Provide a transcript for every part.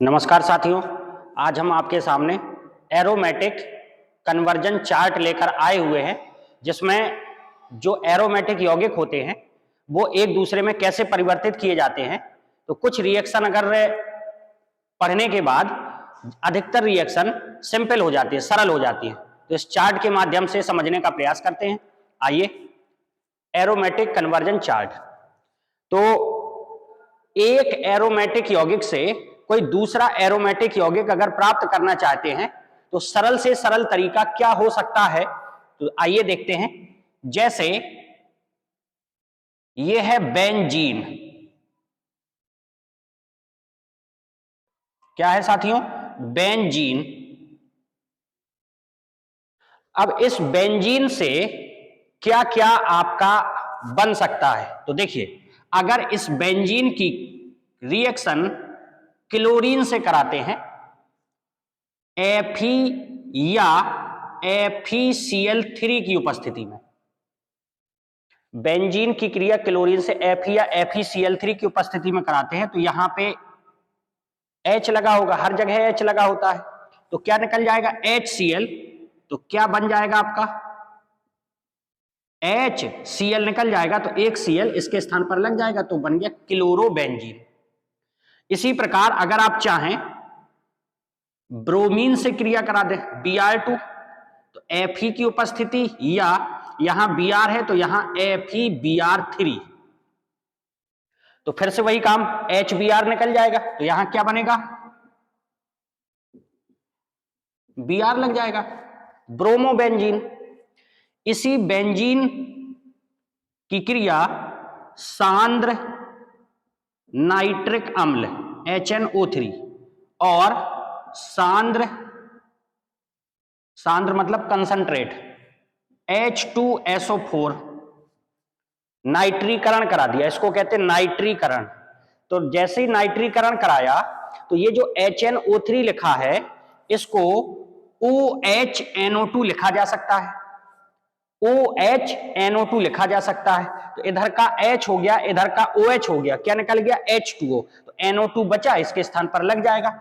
नमस्कार साथियों, आज हम आपके सामने एरोमेटिक कन्वर्जन चार्ट लेकर आए हुए हैं, जिसमें जो एरोमेटिक यौगिक होते हैं वो एक दूसरे में कैसे परिवर्तित किए जाते हैं। तो कुछ रिएक्शन अगर पढ़ने के बाद अधिकतर रिएक्शन सिंपल हो जाती है, सरल हो जाती है। तो इस चार्ट के माध्यम से समझने का प्रयास करते हैं। आइए, एरोमेटिक कन्वर्जन चार्ट। तो एक एरोमेटिक यौगिक से कोई दूसरा एरोमेटिक यौगिक अगर प्राप्त करना चाहते हैं तो सरल से सरल तरीका क्या हो सकता है, तो आइए देखते हैं। जैसे ये है बेंजीन। क्या है साथियों? बेंजीन। अब इस बेंजीन से क्या क्या आपका बन सकता है, तो देखिए, अगर इस बेंजीन की रिएक्शन क्लोरीन से कराते हैं, Fe या FeCl3 की उपस्थिति में, बेंजीन की क्रिया क्लोरीन से Fe या FeCl3 की उपस्थिति में कराते हैं, तो यहां पे H लगा होगा, हर जगह H लगा होता है, तो क्या निकल जाएगा? HCl। तो क्या बन जाएगा आपका? HCl निकल जाएगा, तो एक Cl इसके स्थान पर लग जाएगा, तो बन गया क्लोरोबेंजीन। इसी प्रकार अगर आप चाहें ब्रोमीन से क्रिया करा दे, Br2, तो Fe की उपस्थिति, या यहां Br है तो यहां FeBr3, तो फिर से वही काम, HBr निकल जाएगा, तो यहां क्या बनेगा? Br लग जाएगा, ब्रोमोबेंजीन। इसी बेंजीन की क्रिया सांद्र नाइट्रिक अम्ल HNO3 और सांद्र मतलब कंसंट्रेट H2SO4 नाइट्रीकरण करा दिया, इसको कहते हैं नाइट्रीकरण। तो जैसे ही नाइट्रीकरण कराया तो ये जो HNO3 लिखा है इसको OHNO2 लिखा जा सकता है, OHNO2 लिखा जा सकता है। तो इधर का H हो गया, इधर का OH हो गया, क्या निकल गया? H2O। तो NO2 बचा, इसके स्थान पर लग जाएगा।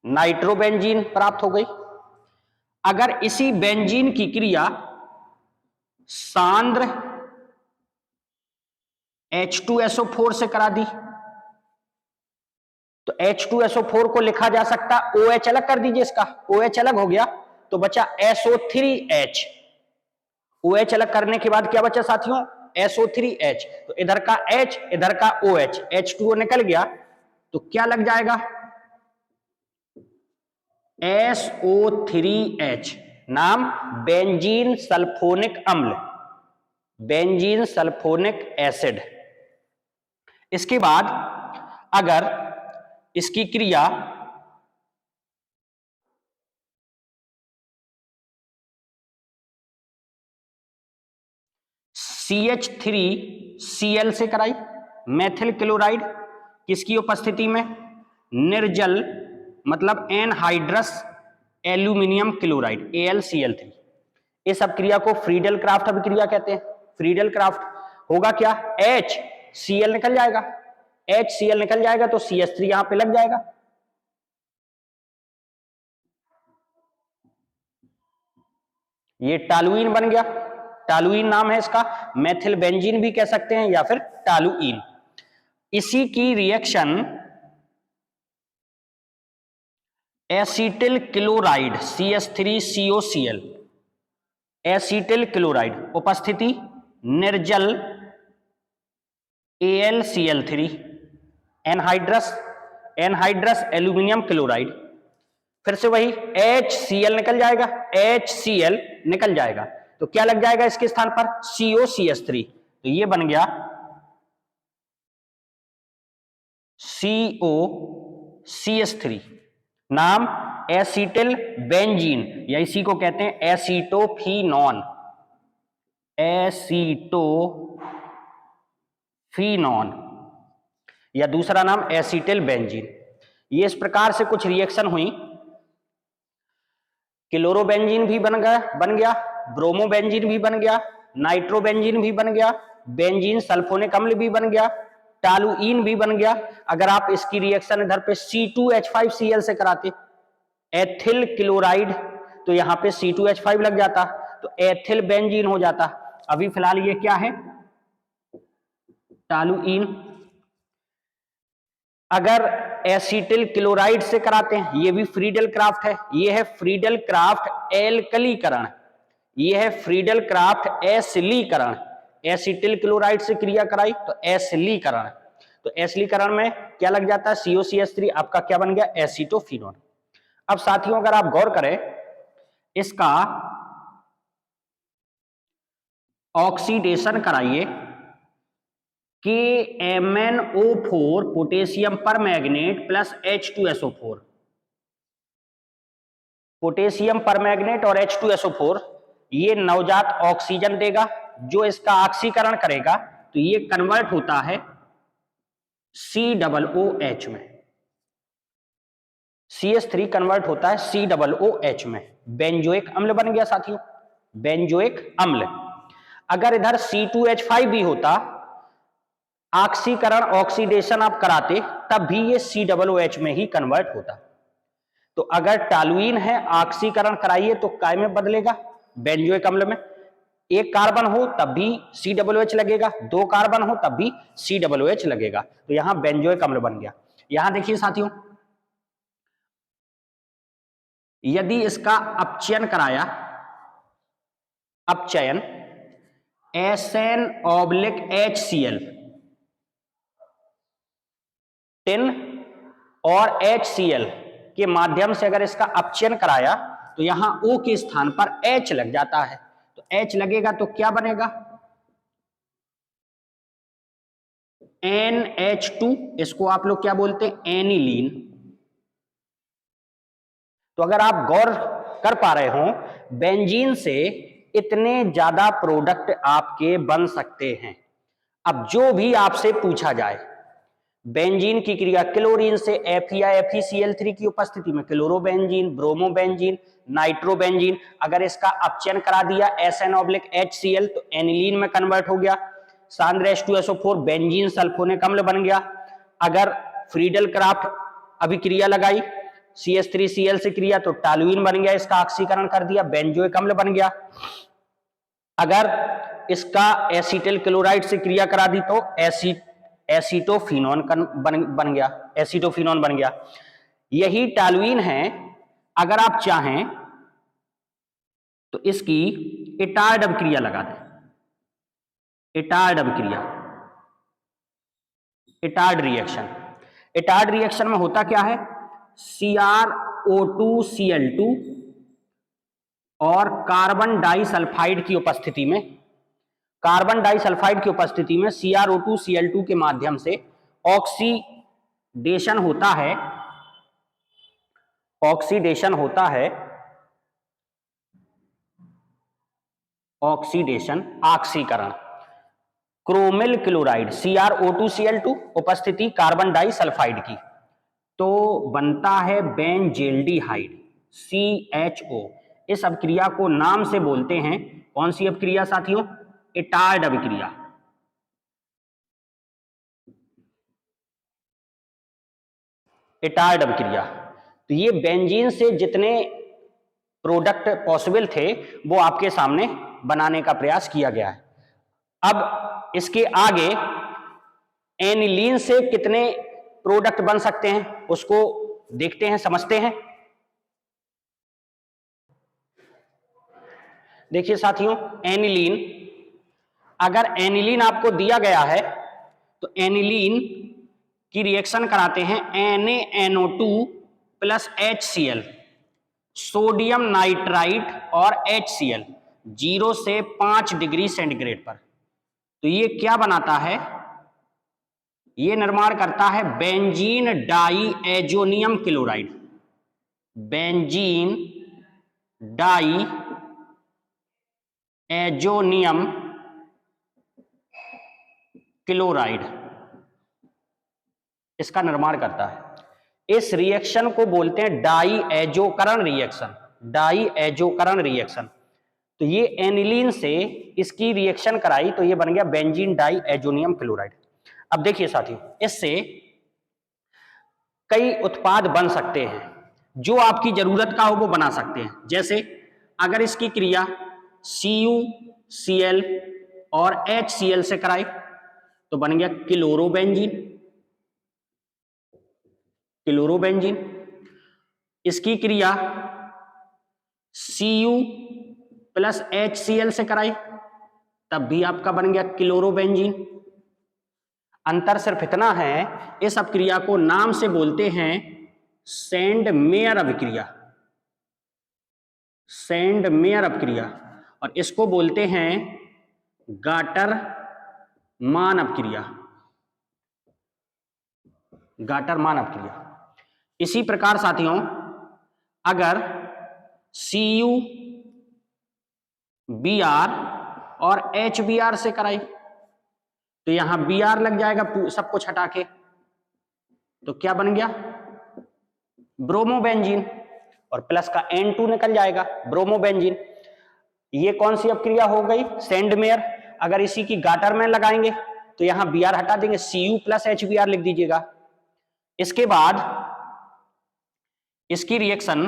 नाइट्रोबेंजीन प्राप्त हो गई। अगर इसी बेंजीन की क्रिया सांद्र H2SO4 से करा दी, तो H2SO4 को लिखा जा सकता, OH अलग कर दीजिए, इसका OH अलग हो गया, तो बचा SO3H। OH अलग करने के बाद क्या बचा साथियों? SO3H। तो इधर का H, इधर का OH, H2O निकल गया, तो क्या लग जाएगा? SO3H। नाम बेंजीन सल्फोनिक अम्ल, बेंजीन सल्फोनिक एसिड। इसके बाद अगर इसकी क्रिया CH3Cl से कराई, मेथिल क्लोराइड किसकी उपस्थिति में? निर्जल मतलब एनहाइड्रस एल्यूमिनियम क्लोराइड AlCl3। इस अभिक्रिया को फ्रीडल क्राफ्ट अभिक्रिया कहते हैं। फ्रीडल क्राफ्ट होगा क्या? HCl निकल जाएगा, HCl निकल जाएगा, तो CH3 यहां पे लग जाएगा। ये टालुइन बन गया, टालुइन नाम है इसका, मेथिल बेंजीन भी कह सकते हैं या फिर टालुइन। इसी की reaction acetyl chloride CH3COCl, acetyl chloride उपस्थिति निर्जल AlCl3 एनहाइड्रस एल्यूमिनियम क्लोराइड, फिर से वही HCl निकल जाएगा, HCl निकल जाएगा, तो क्या लग जाएगा इसके स्थान पर? COCH3। तो ये बन गया COCH3। नाम एसीटिल बेंजीन, या इसी को कहते हैं एसीटोफिनॉन, एसीटोफिनॉन, या दूसरा नाम एसीटिल बेंजीन। ये इस प्रकार से कुछ रिएक्शन हुई। क्लोरोबेंजीन भी बन गया, ब्रोमोबेंजीन भी बन गया, नाइट्रोबेंजीन भी बन गया, बेंजीन सल्फोनिक अम्ल भी बन गया, टॉलुइन भी बन गया। अगर आप इसकी रिएक्शन इधर पे C2H5Cl से कराते एथिल क्लोराइड, तो यहां पे C2H5 लग जाता, तो एथिल बेंजीन हो जाता। अभी फिलहाल ये क्या है, टॉलुइन। अगर एसिटिल क्लोराइड से कराते हैं, ये भी फ्रीडल क्राफ्ट है, ये है फ्रीडल क्राफ्ट एल्कलीकरण, ये है फ्रीडल क्राफ्ट एसिलीकरण। एसिटिल क्लोराइड से क्रिया कराई तो एसिलीकरण, तो एसिलीकरण में क्या लग जाता है, COCH3, आपका क्या बन गया, एसीटोफिनोन। अब साथियों अगर आप गौर करें, इसका ऑक्सीडेशन कराइए कि MnO4 पोटेशियम पर मैग्नेट प्लस H2SO4, पोटेशियम पर मैग्नेट और H2SO4, ये नवजात ऑक्सीजन देगा, जो इसका ऑक्सीकरण करेगा तो ये कन्वर्ट होता है COOH में, CH3 कन्वर्ट होता है COOH में, बेंजोइक अम्ल बन गया साथियों, बेंजोइक अम्ल। अगर इधर C2H5 भी होता, ऑक्सीकरण ऑक्सीडेशन आप कराते, तब भी ये COOH में ही कन्वर्ट होता। तो अगर टॉलुइन है, ऑक्सीकरण कराइए तो काय में बदलेगा, बेंजोइक अम्ल में। एक कार्बन हो तब भी COOH लगेगा, दो कार्बन हो तब भी COOH लगेगा, तो यहां बेंजोइक अम्ल बन गया। यहां देखिए साथियों, यदि इसका अपचयन कराया, अपचयन SN/HCl, टिन और HCl के माध्यम से अगर इसका अपचयन कराया तो यहां O के स्थान पर H लग जाता है, तो H लगेगा तो क्या बनेगा, NH2, इसको आप लोग क्या बोलते हैं, एनिलीन। तो अगर आप गौर कर पा रहे हो, बेंजीन से इतने ज्यादा प्रोडक्ट आपके बन सकते हैं। अब जो भी आपसे पूछा जाए, बेंजीन की क्रिया क्लोरीन से FeCl3 की उपस्थिति में क्लोरोबेंजीन, ब्रोमोबेंजीन, नाइट्रोबेंजीन, अगर इसका अपचयन करा दिया SN/HCl तो एनिलीन में कन्वर्ट हो गया, सांद्र H2SO4 बेंजीन सल्फोनिक अम्ल बन गया। अगर फ्रीडल क्राफ्ट अभिक्रिया लगाई CH3Cl से क्रिया तो टॉलुइन बन गया, इसका ऑक्सीकरण कर दिया, बेंजोइक अम्ल बन गया। अगर इसका एसिटिल क्लोराइड से क्रिया करा दी तो एसीटोफिनोन बन गया, एसीटोफिनोन बन गया। यही टॉलुइन है। अगर आप चाहें तो इसकी इटार्ड अभिक्रिया लगा दें, इटार्ड अभिक्रिया, इटार्ड रिएक्शन। इटार्ड रिएक्शन में होता क्या है, CrO2Cl2 और कार्बन डाइसल्फाइड की उपस्थिति में, कार्बन डाइसल्फाइड की उपस्थिति में CrO2Cl2 के माध्यम से ऑक्सीडेशन होता है, ऑक्सीडेशन होता है, ऑक्सीडेशन, ऑक्सीकरण, क्रोमिल क्लोराइड CrO2Cl2 उपस्थिति कार्बन डाइसल्फाइड की, तो बनता है बेंजेल्डिहाइड CHO। इस अभिक्रिया को नाम से बोलते हैं, कौन सी अभिक्रिया साथियों, इटार्ड अभिक्रिया। इटार्ड अभिक्रिया। तो ये बेंजीन से जितने प्रोडक्ट पॉसिबल थे वो आपके सामने बनाने का प्रयास किया गया है। अब इसके आगे एनिलीन से कितने प्रोडक्ट बन सकते हैं उसको देखते हैं, समझते हैं। देखिए साथियों, एनिलीन, अगर एनिलीन आपको दिया गया है तो एनिलीन की रिएक्शन कराते हैं NaNO2 plus HCl, sodium nitrite और HCl 0 से 5 डिग्री सेंटीग्रेड पर। तो ये क्या बनाता है, ये निर्माण करता है benzene diazonium chloride, benzene diazonium chloride, इसका निर्माण करता है। इस रिएक्शन को बोलते हैं डाई एजोकरण रिएक्शन, डाई एजोकरण रिएक्शन। तो ये एनिलीन से इसकी रिएक्शन कराई तो ये बन गया बेंजीन डाई एजोनियम क्लोराइड। अब देखिए साथियों, इससे कई उत्पाद बन सकते हैं, जो आपकी जरूरत का हो वो बना सकते हैं। जैसे अगर इसकी क्रिया CuCl और HCl से कराए तो बन गया क्लोरोबेंजीन। क्लोरोबेंजीन इसकी क्रिया Cu प्लस HCl से कराई तब भी आपका बन गया क्लोरोबेंजीन। अंतर सिर्फ इतना है, इस अपक्रिया को नाम से बोलते हैं सैंडमेयर अभिक्रिया, सैंडमेयर अपक्रिया, और इसको बोलते हैं गाटर मान अपक्रिया, गाटर मान अपक्रिया। इसी प्रकार साथियों, अगर CuBr और HBr से कराई तो यहां Br लग जाएगा सब कुछ हटा के, तो क्या बन गया ब्रोमोबेंजीन, और प्लस का N2 निकल जाएगा ब्रोमोबेंजीन। ये कौन सी अपक्रिया हो गई सैंडमेयर। अगर इसी की गाटर में लगाएंगे तो यहां Br हटा देंगे, Cu प्लस HBr लिख दीजिएगा। इसके बाद इसकी रिएक्शन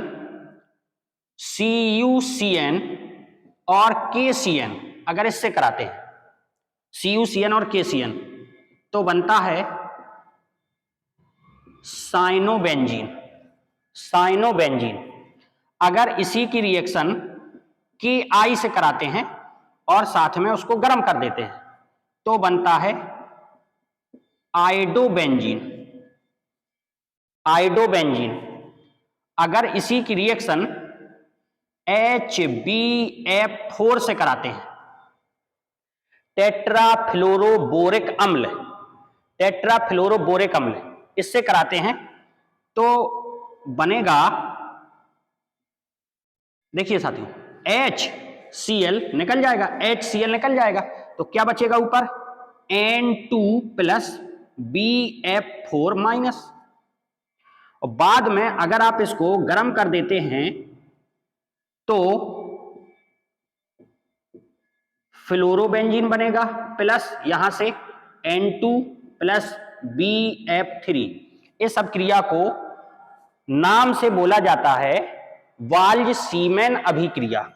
CuCN और KCN अगर इससे कराते हैं, CuCN और KCN, तो बनता है साइनोबेंजीन। साइनोबेंजीन अगर इसी की रिएक्शन Ki से कराते हैं और साथ में उसको गर्म कर देते हैं तो बनता है आइडोबेंजीन। आइडोबेंजीन अगर इसी की रिएक्शन HbF4 से कराते हैं, टेट्राफ्लोरोबोरिक अम्ल, टेट्राफ्लोरोबोरिक अम्ल इससे कराते हैं तो बनेगा, देखिए साथियों, HCl निकल जाएगा, HCl निकल जाएगा तो क्या बचेगा ऊपर N2 प्लस BF4 माइनस। और बाद में अगर आप इसको गर्म कर देते हैं तो फ्लोरोबेंजीन बनेगा प्लस यहां से N2 प्लस BF3। इस अपक्रिया को नाम से बोला जाता है वाल्ज सीमेन अभिक्रिया,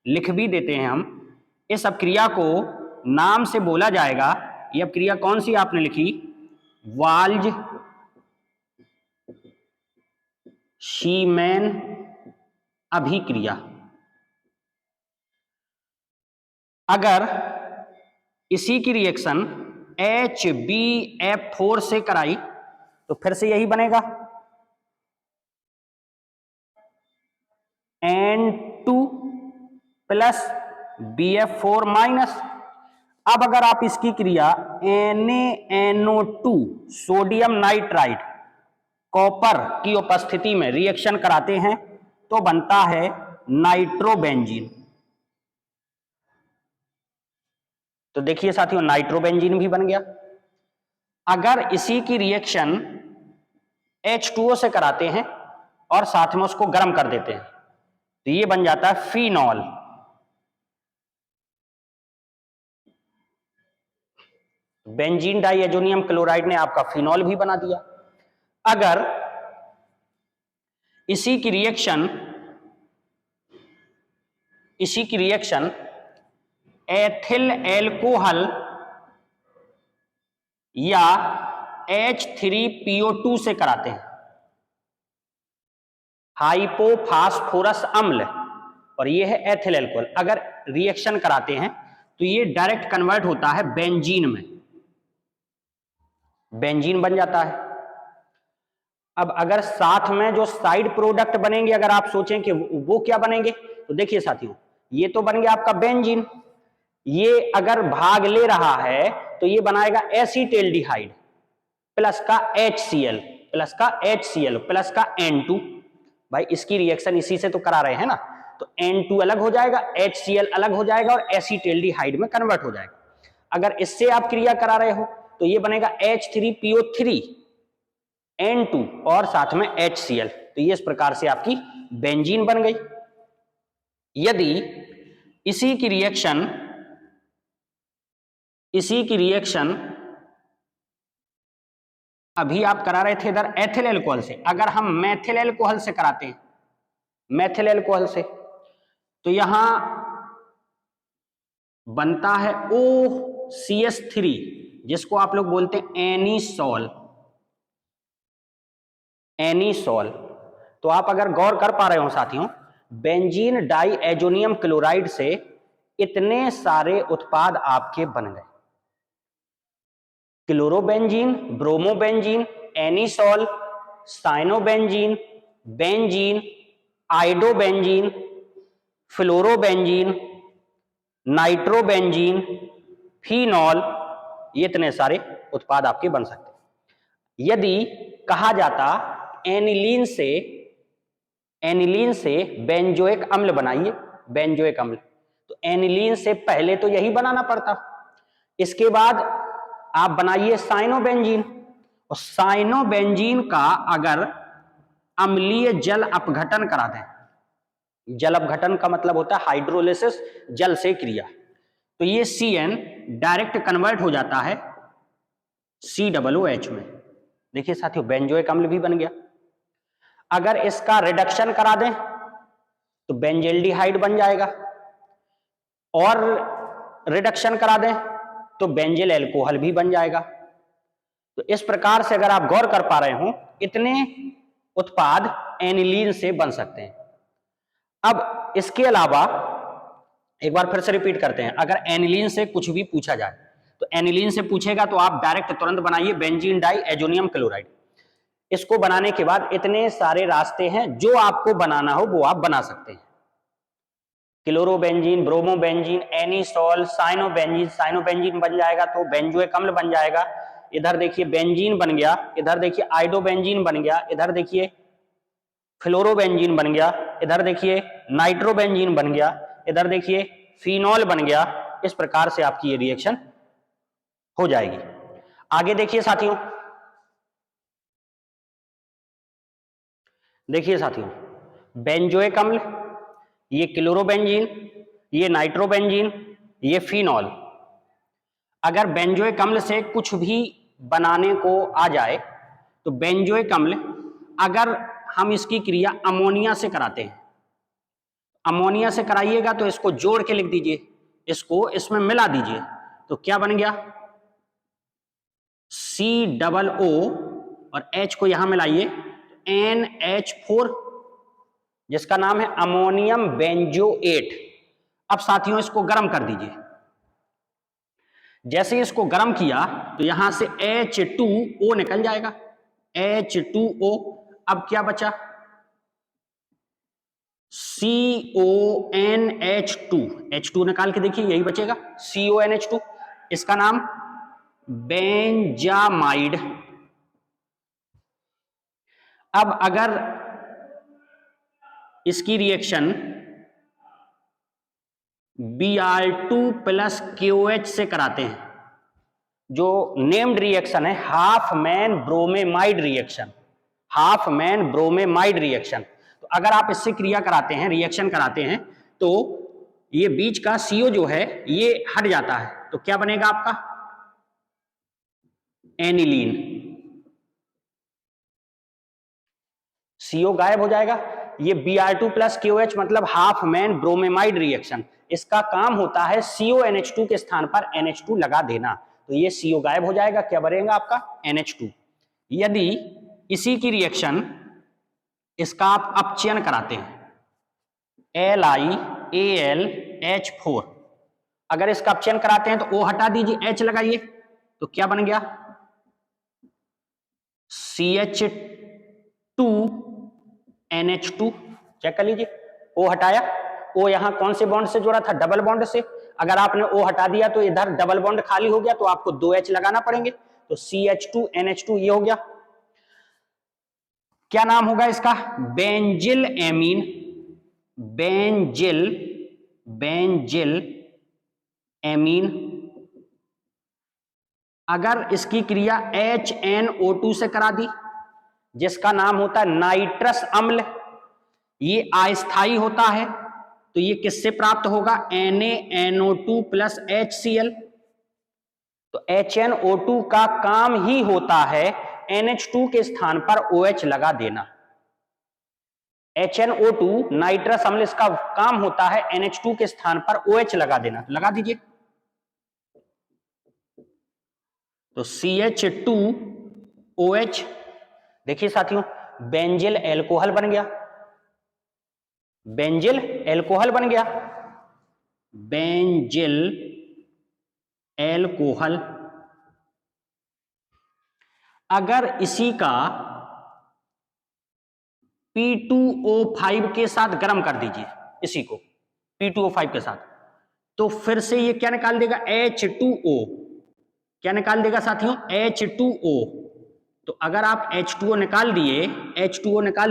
लिख भी देते हैं हम। इस अपक्रिया को नाम से बोला जाएगा, यह अपक्रिया कौन सी आपने लिखी, वाल्ज सीमेन अभिक्रिया। अगर इसी की रिएक्शन HbF4 से कराई तो फिर से यही बनेगा N2 प्लस BF4 माइनस। अब अगर आप इसकी क्रिया NaNO2 सोडियम नाइट्राइड कॉपर की उपस्थिति में रिएक्शन कराते हैं तो बनता है नाइट्रोबेंजीन। तो देखिए साथियों, नाइट्रोबेंजीन भी बन गया। अगर इसी की रिएक्शन H2O से कराते हैं और साथ में उसको गर्म कर देते हैं तो ये बन जाता है फिनॉल। बेंजीन डाइएजोनियम क्लोराइड ने आपका फिनॉल भी बना दिया। अगर इसी की रिएक्शन एथिल एल्कोहल या H3PO2 से कराते हैं, हाइपोफास्फोरस अम्ल, और ये है एथिल एल्कोहल, अगर रिएक्शन कराते हैं तो ये डायरेक्ट कन्वर्ट होता है बेंजीन में, बेंजीन बन जाता है। अब अगर साथ में जो साइड प्रोडक्ट बनेंगे, अगर आप सोचें कि वो क्या बनेंगे, तो देखिए साथियों, ये तो बन गया आपका बेंजीन, ये अगर भाग ले रहा है तो ये बनाएगा एसीटेल्डिहाइड प्लस का HCl प्लस का HCl प्लस का N2। भाई इसकी रिएक्शन इसी से तो करा रहे हैं ना, तो N2 अलग हो जाएगा, HCl अलग हो जाएगा और एसीटेल्डिहाइड में कन्वर्ट हो जाएगा। अगर इससे आप क्रिया करा रहे हो तो ये बनेगा H3PO3 N2 और साथ में HCl, तो ये इस प्रकार से आपकी बेंजीन बन गई। यदि इसी की रिएक्शन अभी आप करा रहे थे इधर एथिल एल्कोहल से, अगर हम मेथिल एल्कोहल से कराते हैं, मेथिल एल्कोहल से, तो यहां बनता है OCH3 जिसको आप लोग बोलते हैं एनीसॉल। एनीसॉल तो आप अगर गौर कर पा रहे हो साथियों, बेंजीन डाई एजोनियम क्लोराइड से इतने सारे उत्पाद आपके बन गए, chlorobenzene, bromobenzene, anisole, cyanobenzene, benzene, iodobenzene, fluorobenzene, nitrobenzene, phenol, ये इतने सारे उत्पाद आपके बन सकते हैं। यदि कहा जाता एनिलीन से बेंजोइक अम्ल बनाइए, बेंजोइक अम्ल, तो एनिलीन से पहले तो यही बनाना पड़ता, इसके बाद आप बनाइए साइनोबेंजीन, और साइनोबेंजीन का अगर अम्लीय जल अपघटन करा दें, जल अपघटन का मतलब होता है हाइड्रोलिसिस, जल से क्रिया, तो ये CN डायरेक्ट कन्वर्ट हो जाता है COOH में। देखिए साथियों, बेंजोइक अम्ल भी बन गया। अगर इसका रिडक्शन करा दें तो बेंजेल्डिहाइड बन जाएगा, और रिडक्शन करा दें तो बेंजिल एल्कोहल भी बन जाएगा। तो इस प्रकार से अगर आप गौर कर पा रहे हो, इतने उत्पाद एनिलीन से बन सकते हैं। अब इसके अलावा एक बार फिर से रिपीट करते हैं, अगर एनिलीन से कुछ भी पूछा जाए तो एनिलीन से पूछेगा तो आप डायरेक्ट तुरंत बनाइए बेंजीन डाई एजोनियम क्लोराइड। इसको बनाने के बाद इतने सारे रास्ते हैं, जो आपको बनाना हो वो आप बना सकते हैं, chlorobenzene, bromobenzene, anisole, cyanobenzene, cyanobenzene बन जाएगा तो बेंजोइक अम्ल बन जाएगा। इधर देखिए बेंजीन बन गया, इधर देखिए आइडोबेंजीन बन गया, इधर देखिए फ्लोरोबेंजीन बन गया, इधर देखिए नाइट्रोबेंजीन बन गया, इधर देखिए फिनॉल बन गया। इस प्रकार से आपकी ये रिएक्शन हो जाएगी। आगे देखिए साथियों, देखिए साथियों, बेंजोइक अम्ल, ये क्लोरोबेंजीन, ये नाइट्रोबेंजीन, ये फिनॉल। अगर बेंजोइक अम्ल से कुछ भी बनाने को आ जाए तो बेंजोइक अम्ल, अगर हम इसकी क्रिया अमोनिया से कराते हैं, अमोनिया से कराइएगा तो इसको जोड़ के लिख दीजिए, इसको इसमें मिला दीजिए, तो क्या बन गया COO, और H को यहां मिलाइए NH4, जिसका नाम है अमोनियम बेंजोएट। अब साथियों इसको गर्म कर दीजिए, जैसे इसको गर्म किया तो यहां से H2O निकल जाएगा, H2O। अब क्या बचा CONH2, H2 निकाल के देखिए, यही बचेगा CONH2, इसका नाम बेंजामाइड। अब अगर इसकी रिएक्शन Br2 प्लस KOH से कराते हैं, जो नेम्ड रिएक्शन है Hopman bromamide reaction, Hopman bromamide reaction. तो अगर आप इससे क्रिया कराते हैं, रिएक्शन कराते हैं, तो ये बीच का CO जो है ये हट जाता है, तो क्या बनेगा आपका एनिलीन, CO गायब हो जाएगा। ये Br2 प्लस KOH मतलब हाफमैन ब्रोमेमाइड रिएक्शन, इसका काम होता है CONH2 के स्थान पर NH2 लगा देना, तो ये CO गायब हो जाएगा, क्या बनेगा आपका NH2। यदि इसी की रिएक्शन इसका आप अपचयन कराते हैं LiAlH4, अगर इसका अपचयन कराते हैं तो O हटा दीजिए, H लगाइए, तो क्या बन गया CH2NH2। चेक कर लीजिए, O हटाया, O यहां कौन से बॉन्ड से जुड़ा था, डबल बॉन्ड से। अगर आपने O हटा दिया तो इधर डबल बॉन्ड खाली हो गया, तो आपको 2H लगाना पड़ेंगे, तो CH2NH2 ये हो गया। क्या नाम होगा इसका बेंजिल एमीन, बेंजिल एमीन। अगर इसकी क्रिया HNO2 से करा दी, जिसका नाम होता है नाइट्रस अम्ल, ये अस्थाई होता है, तो ये किससे प्राप्त होगा, NaNO2 प्लस HCl। तो HNO2 का काम ही होता है NH2 के स्थान पर OH लगा देना। HNO2 नाइट्रस अम्ल, इसका काम होता है NH2 के स्थान पर OH लगा देना। तो लगा दीजिए। तो CH2OH, देखिए साथियों, बेंजिल एल्कोहल बन गया, बेंजिल एल्कोहल बन गया, बेंजिल एल्कोहल। अगर इसी का P2O5 के साथ गर्म कर दीजिए, इसी को P2O5 के साथ, तो फिर से ये क्या निकाल देगा, H2O। क्या निकाल देगा साथियों, H2O। तो अगर आप H2O निकाल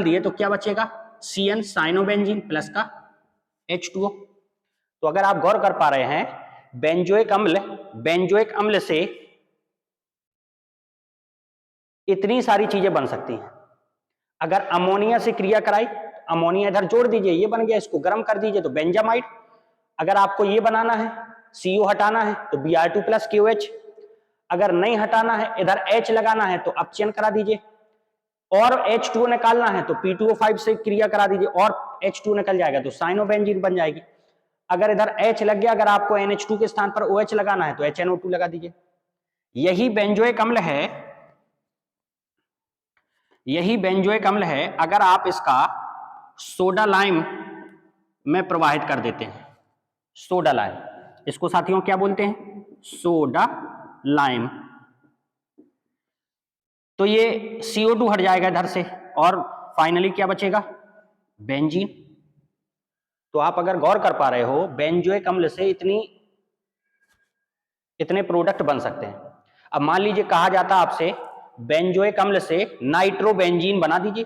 दिए तो क्या बचेगा, CN साइनोबेंजीन प्लस का H2O। तो अगर आप गौर कर पा रहे हैं, बेंजोइक अम्ल से इतनी सारी चीजें बन सकती हैं। अगर अमोनिया से क्रिया कराई, अमोनिया इधर जोड़ दीजिए, ये बन गया, इसको गर्म कर दीजिए तो बेंजामाइड। अगर आपको ये बनाना है, CO हटाना है तो Br2 प्लस KOH। अगर नहीं हटाना है, इधर H लगाना है तो अपचयन करा दीजिए, और H2O निकालना है तो P2O5 से क्रिया करा दीजिए और H2O निकल जाएगा तो साइनोबेंजीन बन जाएगी। अगर इधर H लग गया, अगर आपको NH2 के स्थान पर OH लगाना है तो HNO2 लगा दीजिए। यही बेंजोइक अम्ल है, अगर आप इसका सोडा लाइम में प्रवाहित कर देते हैं, सोडा लाइम, इसको साथियों क्या बोलते हैं, सोडा लाइम, तो ये CO2 हट जाएगा इधर से और फाइनली क्या बचेगा, बेंजीन। तो आप अगर गौर कर पा रहे हो, बेंजोइक अम्ल से इतने प्रोडक्ट बन सकते हैं। अब मान लीजिए कहा जाता आपसे बेंजोइक अम्ल से नाइट्रोबेंजीन बना दीजिए,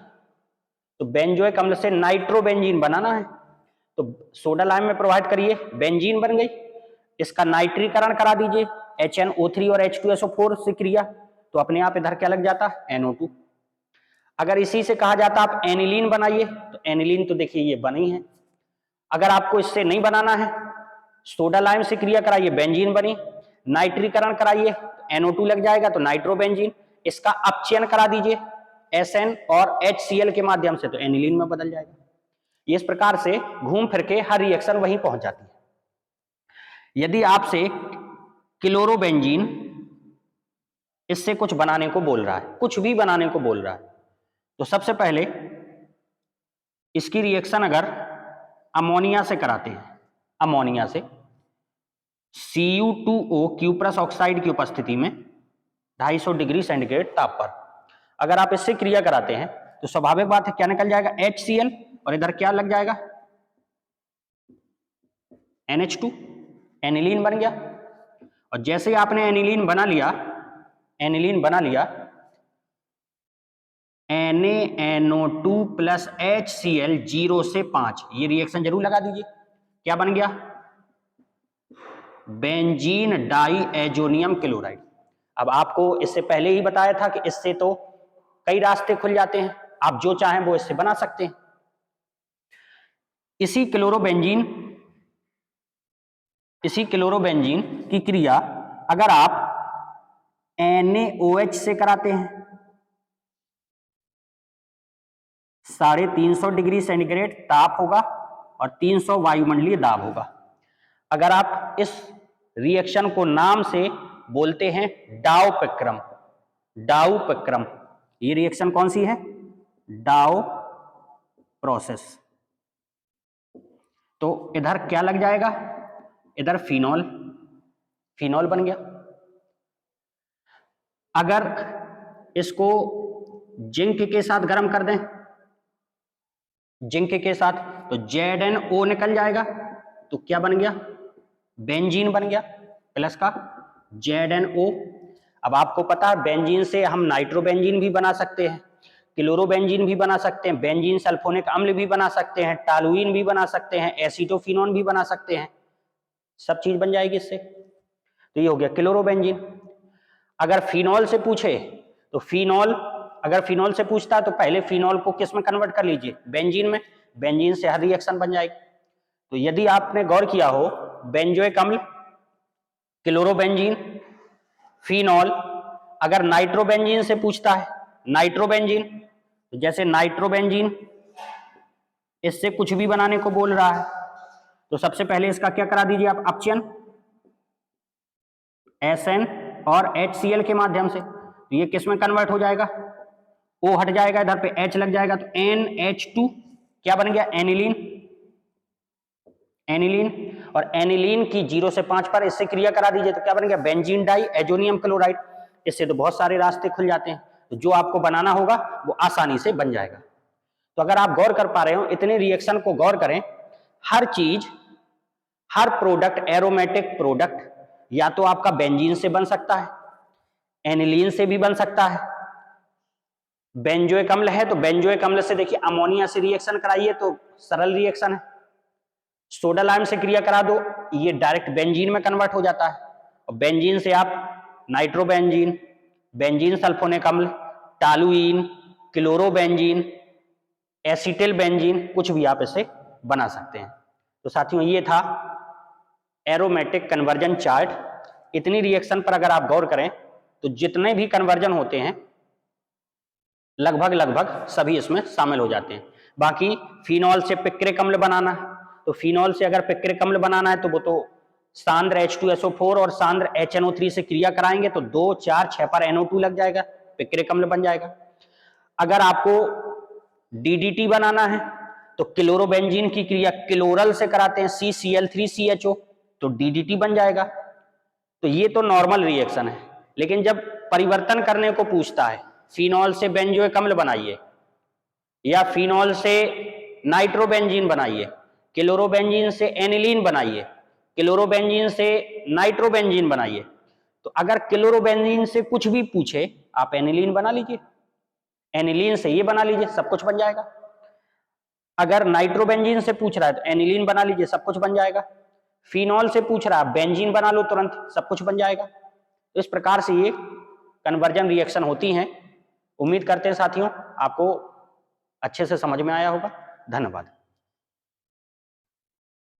तो बेंजोइक अम्ल से नाइट्रोबेंजीन बनाना है तो सोडा लाइम में प्रवाहित करिए, बेंजीन बन गई। इसका नाइट्रीकरण करा दीजिए HNO3 और H2SO4 से क्रिया, तो अपने आप इधर क्या लग जाता, NO2। अगर इसी से कहा जाता आप एनिलीन बनाइए, तो एनिलीन तो देखिए ये बनी है। अगर आपको इससे नहीं बनाना है, सोडा लाइम से क्रिया कराइए, बेंजीन बनी, नाइट्रीकरण कराइए NO2 लग जाएगा तो नाइट्रोबेंजीन। इसका अपचयन करा दीजिए SN और HCl के माध्यम से, तो एनिलीन में बदल जाएगा। इस प्रकार से घूम फिर के हर रिएक्शन वहीं पहुंच जाती है। यदि आपसे क्लोरोबेंजीन इससे कुछ बनाने को बोल रहा है, कुछ भी बनाने को बोल रहा है, तो सबसे पहले इसकी रिएक्शन अगर अमोनिया से कराते हैं, अमोनिया से Cu2O क्यूप्रस ऑक्साइड की उपस्थिति में 250 डिग्री सेंटीग्रेड ताप पर अगर आप इससे क्रिया कराते हैं, तो स्वाभाविक बात है क्या निकल जाएगा, HCl, और इधर क्या लग जाएगा, NH2, एनिलीन बन गया। और जैसे ही आपने एनिलीन बना लिया, NaNO2 प्लस HCl 0 से 5, ये रिएक्शन जरूर लगा दीजिए, क्या बन गया, बेंजीन डाइएजोनियम क्लोराइड। अब आपको इससे पहले ही बताया था कि इससे तो कई रास्ते खुल जाते हैं, आप जो चाहें वो इससे बना सकते हैं। इसी क्लोरोबेंजीन की क्रिया अगर आप NaOH से कराते हैं, 350 डिग्री सेंटीग्रेड ताप होगा और 300 वायुमंडलीय दाब होगा। अगर आप इस रिएक्शन को नाम से बोलते हैं डाउपक्रम, ये रिएक्शन कौन सी है, डाउ प्रोसेस। तो इधर क्या लग जाएगा, इधर फिनॉल बन गया। अगर इसको जिंक के साथ गर्म कर दें, जिंक के साथ, तो ZnO निकल जाएगा, तो क्या बन गया, बेंजीन बन गया प्लस का ZnO। अब आपको पता है बेंजीन से हम नाइट्रोबेंजीन भी बना सकते हैं, क्लोरोबेंजीन भी बना सकते हैं, बेंजीन सल्फोनिक अम्ल भी बना सकते हैं, टॉलुइन भी बना सकते हैं, एसीटोफिनोन भी बना सकते हैं, सब चीज बन जाएगी इससे। तो ये हो गया क्लोरोबेंजीन। अगर फिनॉल से पूछे तो अगर फिनॉल से पूछता है तो पहले फिनॉल को किस में कन्वर्ट कर लीजिए, बेंजीन में, बेंजीन से हर रिएक्शन बन जाएगी। तो यदि आपने गौर किया हो, बेंजोइक अम्ल, क्लोरोबेंजीन, फिनॉल, अगर नाइट्रोबेंजीन से पूछता है, नाइट्रोबेंजीन, तो जैसे नाइट्रोबेंजीन इससे कुछ भी बनाने को बोल रहा है, तो सबसे पहले इसका क्या करा दीजिए आप, अपचयन SN और HCl के माध्यम से। तो ये किस में कन्वर्ट हो जाएगा, O हट जाएगा, इधर पे H लग जाएगा, तो NH2 क्या बन गया, एनिलीन। एनिलीन, और एनिलीन की 0 से 5 पर इससे क्रिया करा दीजिए तो क्या बन गया, बेंजीन डाई एजोनियम क्लोराइड। इससे तो बहुत सारे रास्ते खुल जाते हैं, तो जो आपको बनाना होगा वो आसानी से बन जाएगा। तो अगर आप गौर कर पा रहे हो, इतने रिएक्शन को गौर करें, हर चीज, हर प्रोडक्ट, एरोमेटिक प्रोडक्ट या तो आपका बेंजीन से बन सकता है, एनिलीन से भी बन सकता है। बेंजोइक अम्ल है तो बेंजोइक अम्ल से देखिए अमोनिया से रिएक्शन कराइए तो सरल रिएक्शन है, सोडा लाइम से क्रिया करा दो, ये डायरेक्ट बेंजीन में कन्वर्ट हो जाता है, और बेंजीन से आप नाइट्रोबेंजीन, बेंजीन सल्फोनिक अम्ल, टॉलुइन, क्लोरोबेंजीन, एसिटिल बेंजीन, कुछ भी आप इसे बना सकते हैं। तो साथियों ये था एरोमेटिक कन्वर्जन चार्ट। इतनी रिएक्शन पर अगर आप गौर करें तो जितने भी कन्वर्जन होते हैं लगभग सभी इसमें शामिल हो जाते हैं। बाकी फिनॉल से पिक्रिक अम्ल बनाना है, तो फिनॉल से अगर पिक्रिक अम्ल बनाना है तो वो तो सांद्र H2SO4 और सांद्र HNO3 से क्रिया कराएंगे तो 2, 4, 6 पर NO2 लग जाएगा, पिक्रिक अम्ल बन जाएगा। अगर आपको DDT बनाना है तो क्लोरोबेंजीन की क्रिया क्लोरल से कराते हैं, CCl3CHO, तो DDT बन जाएगा। तो ये तो नॉर्मल रिएक्शन है, लेकिन जब परिवर्तन करने को पूछता है, फिनॉल से बेंजोइक अम्ल बनाइए या फिनॉल से नाइट्रोबेंजीन बनाइए, क्लोरोबेंजीन से एनिलीन बनाइए, क्लोरोबेंजीन से नाइट्रोबेंजीन बनाइए, तो अगर क्लोरोबेंजीन से कुछ भी पूछे आप एनिलीन बना लीजिए, एनिलीन से ये बना लीजिए, सब कुछ बन जाएगा। अगर नाइट्रोबेंजीन से पूछ रहा है तो एनिलीन बना लीजिए, सब कुछ बन जाएगा। फिनॉल से पूछ रहा है बेंजीन बना लो, तुरंत सब कुछ बन जाएगा। तो इस प्रकार से ये कन्वर्जन रिएक्शन होती हैं। उम्मीद करते हैं साथियों आपको अच्छे से समझ में आया होगा। धन्यवाद।